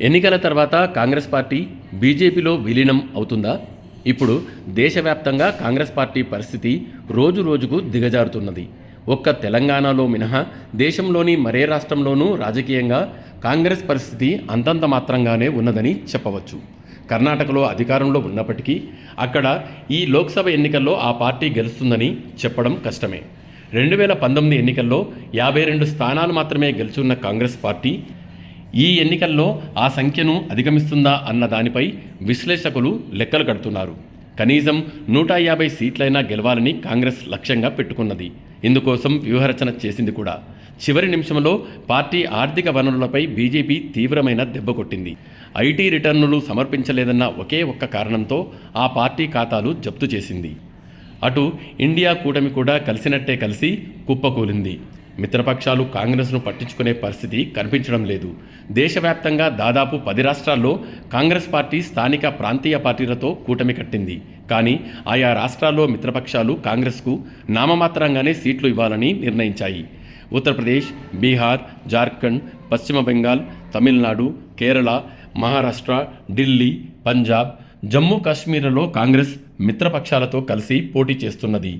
ఎన్నికల తర్వాత కాంగ్రెస్ పార్టీ బీజేపీలో విలీనం అవుతుందా? ఇప్పుడు దేశవ్యాప్తంగా కాంగ్రెస్ పార్టీ పరిస్థితి రోజు రోజుకు దిగజారుతున్నది. ఒక్క తెలంగాణలో మినహా దేశంలోని మరే రాష్ట్రంలోనూ రాజకీయంగా కాంగ్రెస్ పరిస్థితి అంతంత మాత్రంగానే ఉన్నదని చెప్పవచ్చు. కర్ణాటకలో అధికారంలో ఉన్నప్పటికీ అక్కడ ఈ లోక్సభ ఎన్నికల్లో ఆ పార్టీ గెలుస్తుందని చెప్పడం కష్టమే. 2019 ఎన్నికల్లో 52 స్థానాలు మాత్రమే గెలుచున్న కాంగ్రెస్ పార్టీ ఈ ఎన్నికల్లో ఆ సంఖ్యను అధిగమిస్తుందా అన్న దానిపై విశ్లేషకులు లెక్కలు కడుతున్నారు. కనీసం 150 సీట్లైనా గెలవాలని కాంగ్రెస్ లక్ష్యంగా పెట్టుకున్నది. ఇందుకోసం వ్యూహరచన చేసింది కూడా. చివరి నిమిషంలో పార్టీ ఆర్థిక వనరులపై బీజేపీ తీవ్రమైన దెబ్బ కొట్టింది. ఐటీ రిటర్నులు సమర్పించలేదన్న ఒకే ఒక్క కారణంతో ఆ పార్టీ ఖాతాలు జప్తు చేసింది. అటు ఇండియా కూటమి కూడా కలిసినట్టే కలిసి కుప్పకూలింది. మిత్రపక్షాలు కాంగ్రెస్ను పట్టించుకునే పరిస్థితి కనిపించడం లేదు. దేశవ్యాప్తంగా దాదాపు 10 రాష్ట్రాల్లో కాంగ్రెస్ పార్టీ స్థానిక ప్రాంతీయ పార్టీలతో కూటమి కట్టింది. కానీ ఆయా రాష్ట్రాల్లో మిత్రపక్షాలు కాంగ్రెస్కు నామమాత్రంగానే సీట్లు ఇవ్వాలని నిర్ణయించాయి. ఉత్తరప్రదేశ్, బీహార్, జార్ఖండ్, పశ్చిమ బెంగాల్, తమిళనాడు, కేరళ, మహారాష్ట్ర, ఢిల్లీ, పంజాబ్, జమ్మూ కాశ్మీర్లలో కాంగ్రెస్ మిత్రపక్షాలతో కలిసి పోటీ చేస్తున్నది.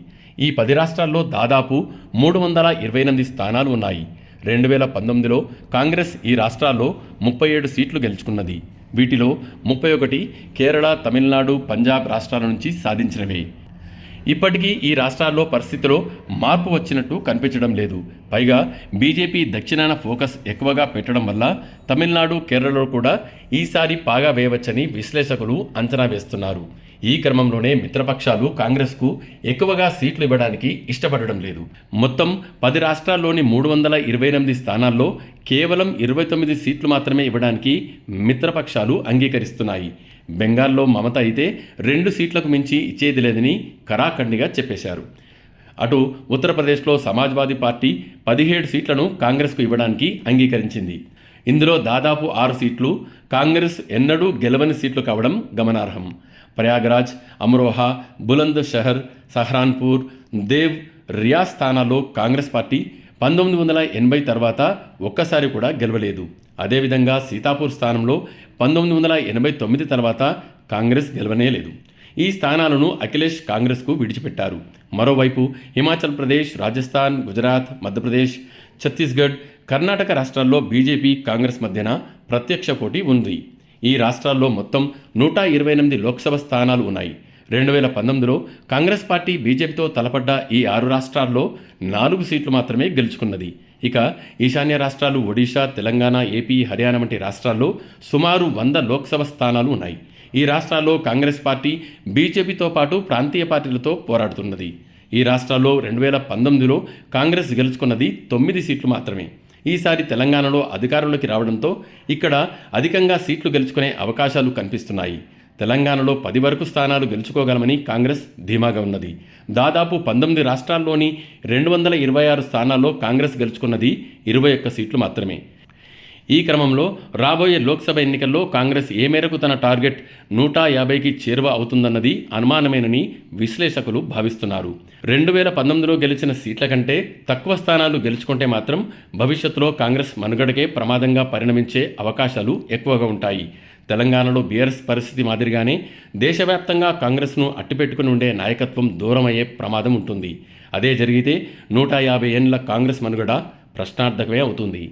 ఈ 10 రాష్ట్రాల్లో దాదాపు 328 స్థానాలు ఉన్నాయి. 2019లో కాంగ్రెస్ ఈ రాష్ట్రాల్లో 37 సీట్లు గెలుచుకున్నది. వీటిలో 31 కేరళ, తమిళనాడు, పంజాబ్ రాష్ట్రాల నుంచి సాధించినవే. ఇప్పటికీ ఈ రాష్ట్రాల్లో పరిస్థితిలో మార్పు వచ్చినట్టు కనిపించడం లేదు. పైగా బీజేపీ దక్షిణాన ఫోకస్ ఎక్కువగా పెట్టడం వల్ల తమిళనాడు, కేరళలో కూడా ఈసారి పాగా వేయవచ్చని విశ్లేషకులు అంచనా వేస్తున్నారు. ఈ క్రమంలోనే మిత్రపక్షాలు కాంగ్రెస్కు ఎక్కువగా సీట్లు ఇవ్వడానికి ఇష్టపడడం లేదు. మొత్తం 10 రాష్ట్రాల్లోని 328 స్థానాల్లో కేవలం 29 సీట్లు మాత్రమే ఇవ్వడానికి మిత్రపక్షాలు అంగీకరిస్తున్నాయి. బెంగాల్లో మమత అయితే 2 సీట్లకు మించి ఇచ్చేది లేదని ఖరాఖండిగా చెప్పేశారు. అటు ఉత్తరప్రదేశ్లో సమాజ్వాదీ పార్టీ 17 సీట్లను కాంగ్రెస్కు ఇవ్వడానికి అంగీకరించింది. ఇందులో దాదాపు 6 సీట్లు కాంగ్రెస్ ఎన్నడూ గెలవని సీట్లు కావడం గమనార్హం. ప్రయాగరాజ్, అమ్రోహా, బులంద్ షహర్, సహరాన్పూర్, దేవ్, రియాజ్ స్థానాల్లో కాంగ్రెస్ పార్టీ 1980 తర్వాత ఒక్కసారి కూడా గెలవలేదు. అదేవిధంగా సీతాపూర్ స్థానంలో 1989 తర్వాత కాంగ్రెస్ గెలవనే లేదు. ఈ స్థానాలను అఖిలేష్ కాంగ్రెస్కు విడిచిపెట్టారు. మరోవైపు హిమాచల్ ప్రదేశ్, రాజస్థాన్, గుజరాత్, మధ్యప్రదేశ్, ఛత్తీస్గఢ్, కర్ణాటక రాష్ట్రాల్లో బీజేపీ, కాంగ్రెస్ మధ్యన ప్రత్యక్ష పోటీ ఉంది. ఈ రాష్ట్రాల్లో మొత్తం 128 లోక్సభ స్థానాలు ఉన్నాయి. 2019లో కాంగ్రెస్ పార్టీ బీజేపీతో తలపడ్డ ఈ 6 రాష్ట్రాల్లో 4 సీట్లు మాత్రమే గెలుచుకున్నది. ఇక ఈశాన్య రాష్ట్రాలు ఒడిషా, తెలంగాణ, ఏపీ, హర్యానా వంటి రాష్ట్రాల్లో సుమారు 100 లోక్సభ స్థానాలు ఉన్నాయి. ఈ రాష్ట్రాల్లో కాంగ్రెస్ పార్టీ బీజేపీతో పాటు ప్రాంతీయ పార్టీలతో పోరాడుతున్నది. ఈ రాష్ట్రాల్లో 2019లో కాంగ్రెస్ గెలుచుకున్నది 9 సీట్లు మాత్రమే. ఈసారి తెలంగాణలో అధికారంలోకి రావడంతో ఇక్కడ అధికంగా సీట్లు గెలుచుకునే అవకాశాలు కనిపిస్తున్నాయి. తెలంగాణలో 10 వరకు స్థానాలు గెలుచుకోగలమని కాంగ్రెస్ ధీమాగా ఉన్నది. దాదాపు 19 రాష్ట్రాల్లోని 226 స్థానాల్లో కాంగ్రెస్ గెలుచుకున్నది 21 సీట్లు మాత్రమే. ఈ క్రమంలో రాబోయే లోక్సభ ఎన్నికల్లో కాంగ్రెస్ ఏ మేరకు తన టార్గెట్ 150కి చేరువ అవుతుందన్నది అనుమానమేనని విశ్లేషకులు భావిస్తున్నారు. 2019లో గెలిచిన సీట్ల కంటే తక్కువ స్థానాలు గెలుచుకుంటే మాత్రం భవిష్యత్తులో కాంగ్రెస్ మనుగడకే ప్రమాదంగా పరిణమించే అవకాశాలు ఎక్కువగా ఉంటాయి. తెలంగాణలో బీఆర్ఎస్ పరిస్థితి మాదిరిగానే దేశవ్యాప్తంగా కాంగ్రెస్ను అట్టిపెట్టుకుని ఉండే నాయకత్వం దూరమయ్యే ప్రమాదం ఉంటుంది. అదే జరిగితే 150 ఏళ్ల కాంగ్రెస్ మనుగడ ప్రశ్నార్థకమే అవుతుంది.